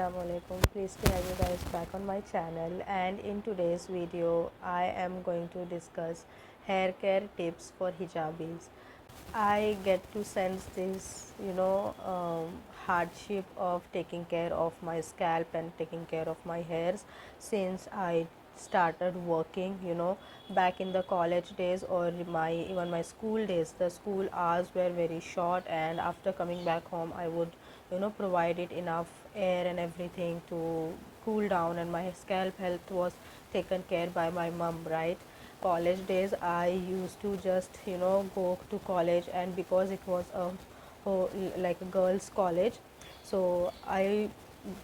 Assalaamualaikum. Pleased to have you guys back on my channel, and in today's video I am going to discuss hair care tips for hijabis. I get to sense this hardship of taking care of my scalp and taking care of my hairs since I started working, back in the college days or my even my school days. The school hours were very short, and after coming back home I would provide it enough air and everything to cool down, and my scalp health was taken care by my mom, right? College days I used to just go to college, and because it was like a girls college, so I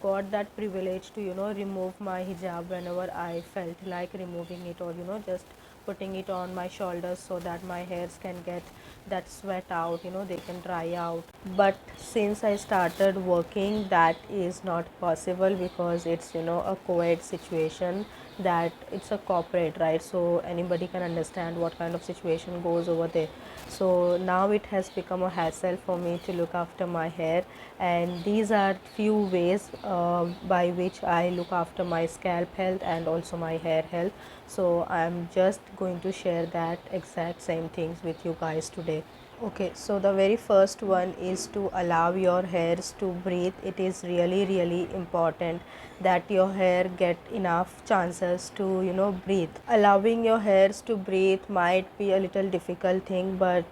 got that privilege to remove my hijab whenever I felt like removing it, or just putting it on my shoulders so that my hairs can get that sweat out, they can dry out. But since I started working, that is not possible because it's a co-ed situation, that it's a corporate, right? So anybody can understand what kind of situation goes over there. So now it has become a hassle for me to look after my hair, and these are few ways by which I look after my scalp health and also my hair health. So I'm just going to share that exact same things with you guys today. Okay, so the very first one is to allow your hairs to breathe. It is really important that your hair get enough chances to breathe. Allowing your hairs to breathe might be a little difficult thing, but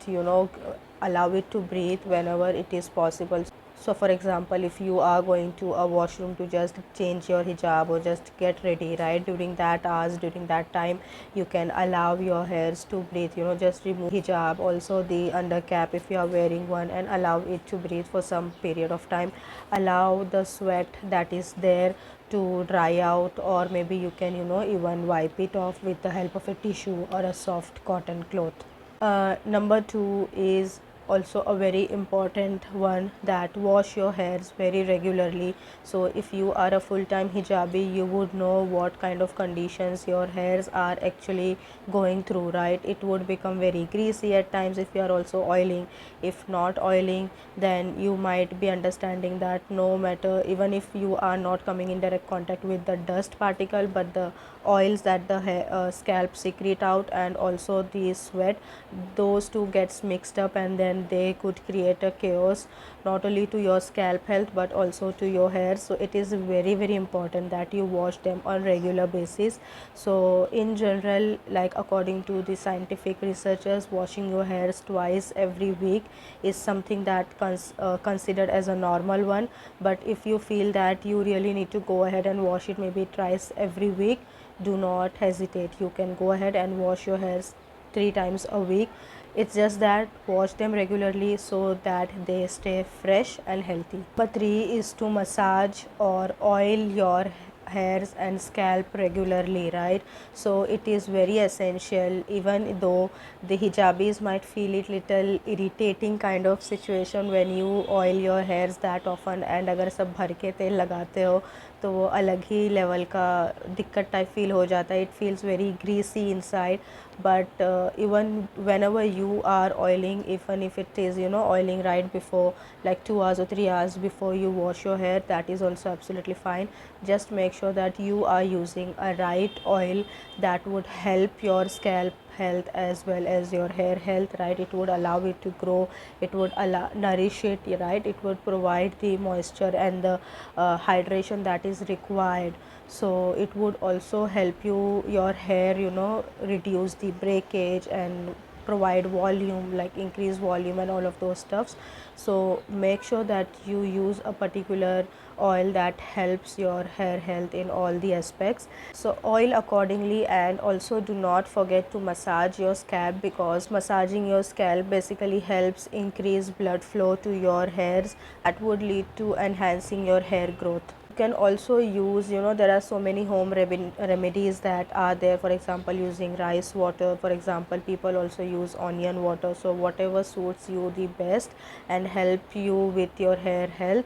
allow it to breathe whenever it is possible. So for example, if you are going to a washroom to just change your hijab or just get ready, right, during that hours, during that time, you can allow your hairs to breathe, just remove hijab, also the under cap if you are wearing one, and allow it to breathe for some period of time. Allow the sweat that is there to dry out, or maybe you can even wipe it off with the help of a tissue or a soft cotton cloth. Number two is also a very important one, that wash your hairs very regularly. So if you are a full-time hijabi, you would know what kind of conditions your hairs are actually going through, right? It would become very greasy at times if you are also oiling. If not oiling, then you might be understanding that no matter, even if you are not coming in direct contact with the dust particle, but the oils that the scalp secrete out and also the sweat, those two gets mixed up, and then they could create a chaos not only to your scalp health but also to your hair. So it is very important that you wash them on regular basis. So in general, like according to the scientific researchers, washing your hairs twice every week is something that considered as a normal one. But if you feel that you really need to go ahead and wash it maybe twice every week, do not hesitate, you can go ahead and wash your hairs 3 times a week. It's just that wash them regularly so that they stay fresh and healthy. Number three is to massage or oil your hairs and scalp regularly, right? So it is very essential, even though the hijabis might feel it little irritating kind of situation when you oil your hairs that often, and अगर सब भर के तेल लगाते हो तो वो अलग ही लेवल का दिक्कत टाइप फील हो जाता है. It feels very greasy inside. But even whenever you are oiling, even if it is oiling right before, like 2 hours or 3 hours before you wash your hair, that is also absolutely fine. Just make sure that you are using a right oil that would help your scalp health as well as your hair health, right? It would allow it to grow, it would nourish it, right? It would provide the moisture and the hydration that is required. So it would also help your hair reduce the breakage and provide volume, like increase volume and all of those stuffs. So make sure that you use a particular oil that helps your hair health in all the aspects. So oil accordingly, and also do not forget to massage your scalp, because massaging your scalp basically helps increase blood flow to your hairs. That would lead to enhancing your hair growth. Can also use, there are so many home remedies that are there. For example, using rice water, for example, people also use onion water. So whatever suits you the best and help you with your hair health,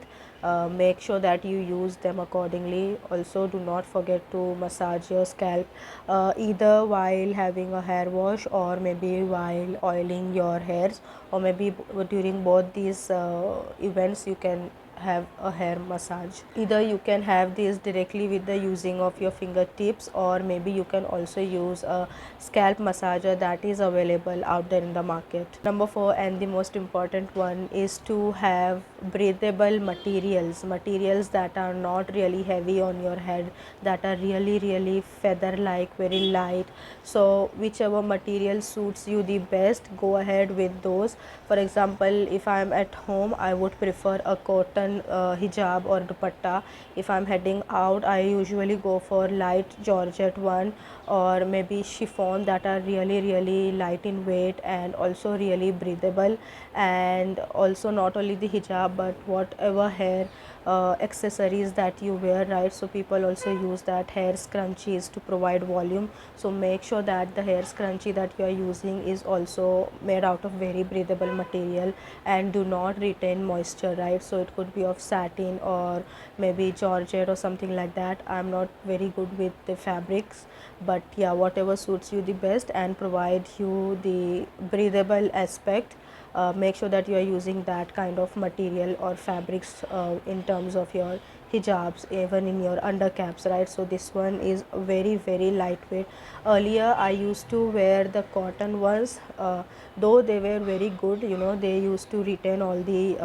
make sure that you use them accordingly. Also do not forget to massage your scalp, either while having a hair wash or maybe while oiling your hairs, or maybe during both these events you can have a hair massage. Either you can have this directly with the using of your fingertips, or maybe you can also use a scalp massager that is available out there in the market. Number 4, and the most important one, is to have breathable materials that are not really heavy on your head, that are really feather like, very light. So whichever material suits you the best, go ahead with those. For example, if I am at home, I would prefer a cotton hijab or dupatta. If I'm heading out, I usually go for light georgette one, or maybe chiffon, that are really light in weight and also really breathable. And also not only the hijab, but whatever hair accessories that you wear, right? So people also use that hair scrunchies to provide volume. So make sure that the hair scrunchie that you are using is also made out of very breathable material and do not retain moisture, right? So it could be of satin or maybe georgette or something like that. I'm not very good with the fabrics, but yeah, whatever suits you the best and provide you the breathable aspect. Make sure that you are using that kind of material or fabrics in terms of your hijabs, even in your undercaps, right? So this one is very lightweight. Earlier I used to wear the cotton ones, though they were very good, they used to retain all the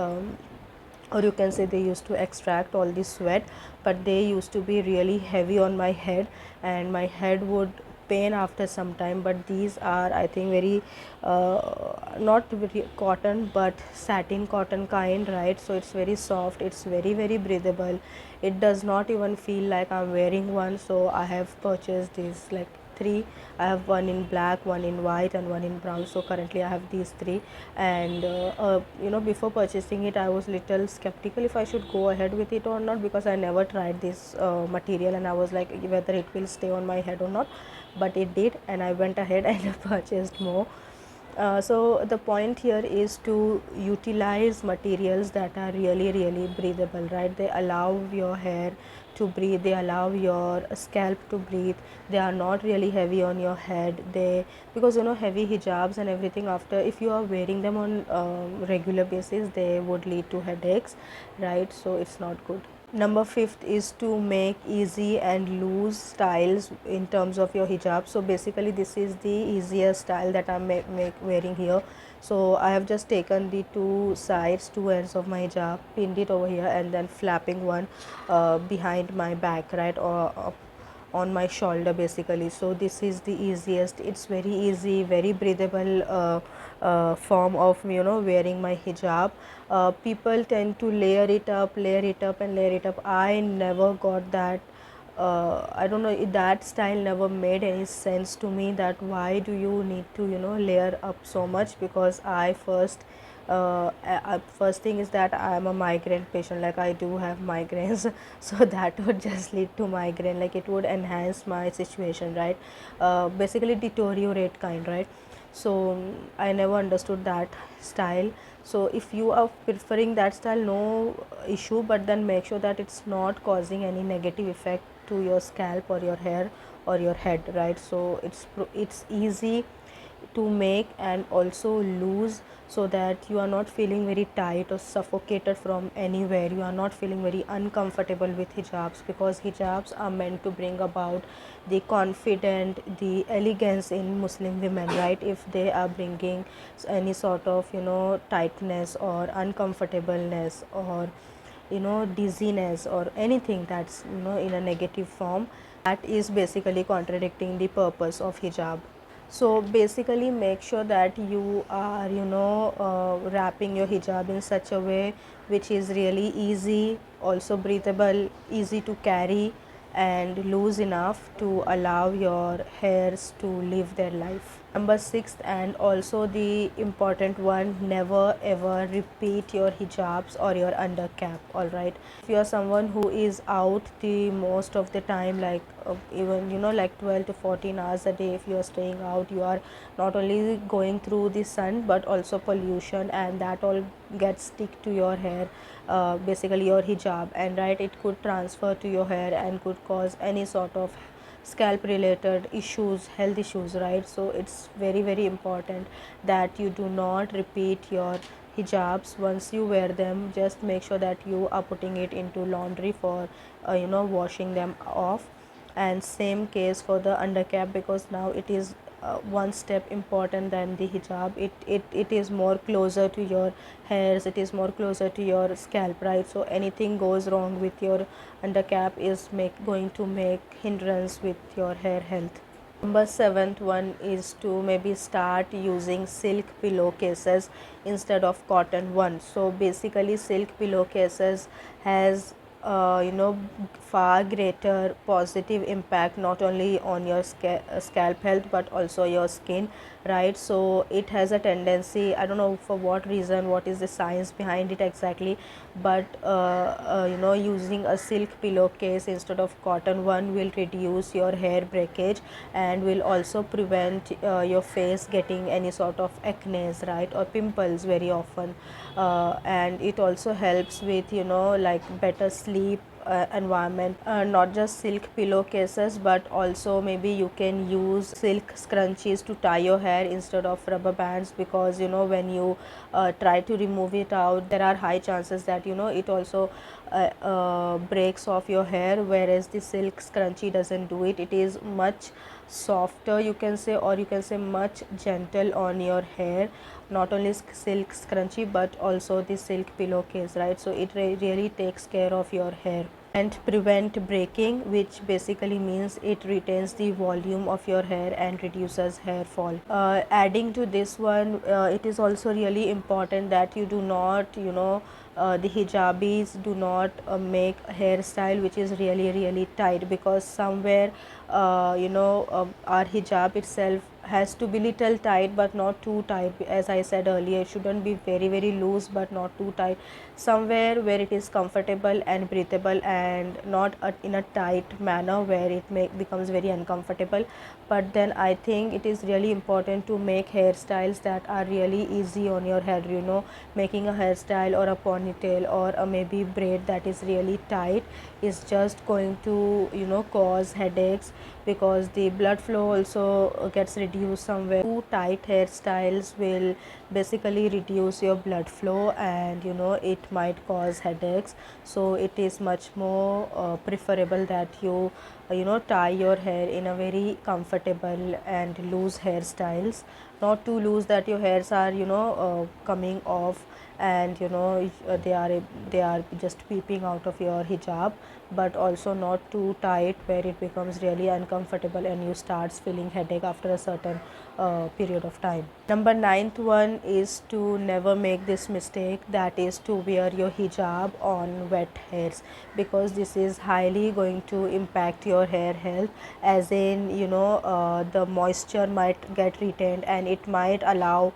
or you can say they used to extract all the sweat, but they used to be really heavy on my head and my head would pain after some time. But these are, I think, very not very cotton but satin cotton kind, right? So it's very soft, it's very breathable. It does not even feel like I'm wearing one. So I have purchased these like three. I have one in black, one in white, and one in brown. So currently I have these three. And before purchasing it, I was little skeptical if I should go ahead with it or not, because I never tried this material and I was like whether it will stay on my head or not. But it did, and I went ahead and purchased more. So the point here is to utilize materials that are really breathable, right? They allow your hair to breathe, they allow your scalp to breathe. They are not really heavy on your head. They, because heavy hijabs and everything, after if you are wearing them on regular basis, they would lead to headaches, right? So it's not good. Number 5th is to make easy and loose styles in terms of your hijab. So basically this is the easiest style that I'm wearing here. So I have just taken the two sides, two ends of my hijab, pinned it over here, and then flapping one behind my back, right, or on my shoulder basically. So this is the easiest, it's very easy, very breathable form of wearing my hijab. People tend to layer it up and layer it up. I never got that. I don't know, that style never made any sense to me, that why do you need to layer up so much. Because I first thing is that I am a migraine patient, like I do have migraines so that would just lead to migraine, like it would enhance my situation, right? Basically deteriorate kind, right? So I never understood that style. So if you are preferring that style, no issue, but then make sure that it's not causing any negative effect to your scalp or your hair or your head, right? So it's easy to make and also loose, so that you are not feeling very tight or suffocated from anywhere. You are not feeling very uncomfortable with hijabs, because hijabs are meant to bring about the confident, the elegance in Muslim women, right? If they are bringing any sort of tightness or uncomfortableness or dizziness or anything that's in a negative form, that is basically contradicting the purpose of hijab. So basically make sure that you are wrapping your hijab in such a way which is really easy, also breathable, easy to carry, and loose enough to allow your hairs to live their life. Number 6, and also the important one, never ever repeat your hijabs or your undercap. All right, if you are someone who is out the most of the time, like even like 12 to 14 hours a day, if you are staying out, you are not only going through the sun but also pollution, and that all gets stick to your hair, basically your hijab, and right, it could transfer to your hair and could cause any sort of scalp related issues, health issues, right? So it's very important that you do not repeat your hijabs, once you wear them, just make sure that you are putting it into laundry for washing them off. And same case for the undercap, because now it is one step important than the hijab. It is more closer to your hairs, it is more closer to your scalp, right? So anything goes wrong with your undercap is going to make hindrance with your hair health. Number seventh one is to maybe start using silk pillowcases instead of cotton ones. So basically silk pillowcases has far greater positive impact not only on your scalp health but also your skin, right? So it has a tendency, I don't know for what reason, what is the science behind it exactly, but using a silk pillowcase instead of cotton one will reduce your hair breakage and will also prevent your face getting any sort of acne, right, or pimples very often. And it also helps with like better sleep environment. Not just silk pillowcases, but also maybe you can use silk scrunchies to tie your hair instead of rubber bands, because when you try to remove it out, there are high chances that it also breaks off your hair, whereas the silk scrunchie doesn't do it. It is much softer, you can say, or you can say much gentle on your hair. Not only silk scrunchie but also the silk pillowcase, right? So it really takes care of your hair and prevent breaking, which basically means it retains the volume of your hair and reduces hair fall. Adding to this one, it is also really important that you do not the hijabis do not make hairstyle which is really tight, because somewhere our hijab itself has to be little tight but not too tight. As I said earlier, it shouldn't be very loose but not too tight, somewhere where it is comfortable and breathable, and not in a tight manner where it becomes very uncomfortable. But then I think it is really important to make hairstyles that are really easy on your head. Making a hairstyle or a ponytail or a maybe braid that is really tight is just going to cause headaches, because the blood flow also gets reduced somewhere. Too tight hairstyles will basically reduce your blood flow, and it might cause headaches. So it is much more preferable that you tie your hair in a very comfortable and loose hairstyles, not too loose that your hairs are coming off and they are just peeping out of your hijab, but also not too tight where it becomes really uncomfortable and you starts feeling headache after a certain period of time. Number ninth one is to never make this mistake, that is to wear your hijab on wet hairs, because this is highly going to impact your hair health, as in the moisture might get retained and it might allow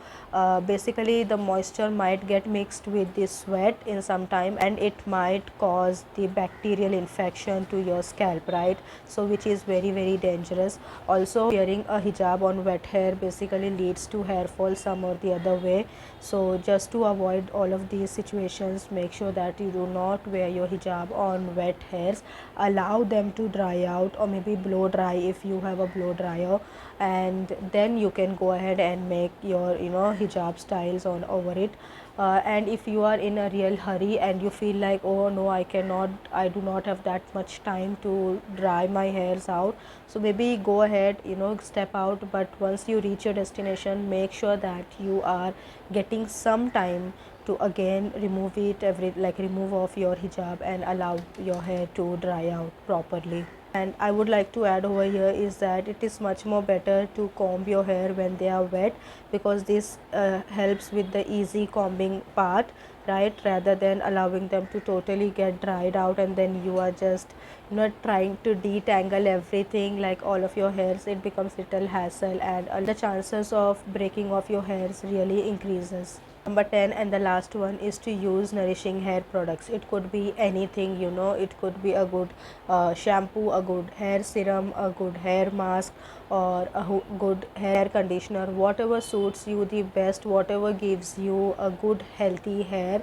basically the moisture might get mixed with the sweat in some time, and it might cause the bacterial infection to your scalp, right? So which is very dangerous. Also, wearing a hijab on wet hair basically leads to hair fall some or the other way. So just to avoid all of these situations, make sure that you do not wear your hijab on wet hairs. Allow them to dry out, or maybe blow dry if you have a blow dryer, and then you can go ahead and make your hijab styles on over it. And if you are in a real hurry and you feel like, oh no, I do not have that much time to dry my hairs out, so maybe go ahead, step out, but once you reach your destination, make sure that you are getting some time to again remove it remove off your hijab and allow your hair to dry out properly. And I would like to add over here is that it is much more better to comb your hair when they are wet, because this helps with the easy combing part, right, rather than allowing them to totally get dried out and then you are just trying to detangle everything, like all of your hairs. It becomes little hassle, and the chances of breaking off your hairs really increases. Number 10 and the last one is to use nourishing hair products. It could be anything, it could be a good shampoo, a good hair serum, a good hair mask, or a good hair conditioner, whatever suits you the best, whatever gives you a good healthy hair.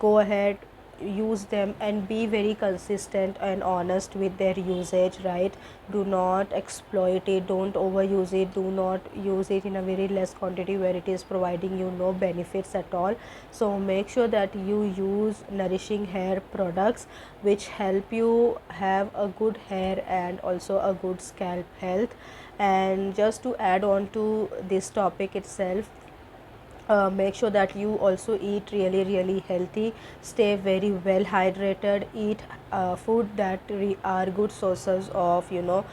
Go ahead, use them and be very consistent and honest with their usage, right? Do not exploit it, don't overuse it, do not use it in a very less quantity where it is providing you no benefits at all. So make sure that you use nourishing hair products which help you have a good hair and also a good scalp health. And just to add on to this topic itself, make sure that you also eat really healthy, stay very well hydrated, eat food that are good sources of, you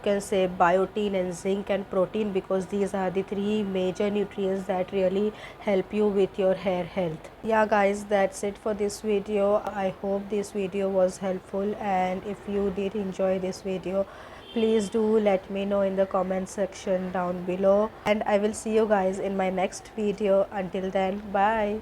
can say biotin and zinc and protein, because these are the three major nutrients that really help you with your hair health. Yeah guys, that's it for this video. I hope this video was helpful, and if you did enjoy this video, please do let me know in the comment section down below, and I will see you guys in my next video. Until then, bye.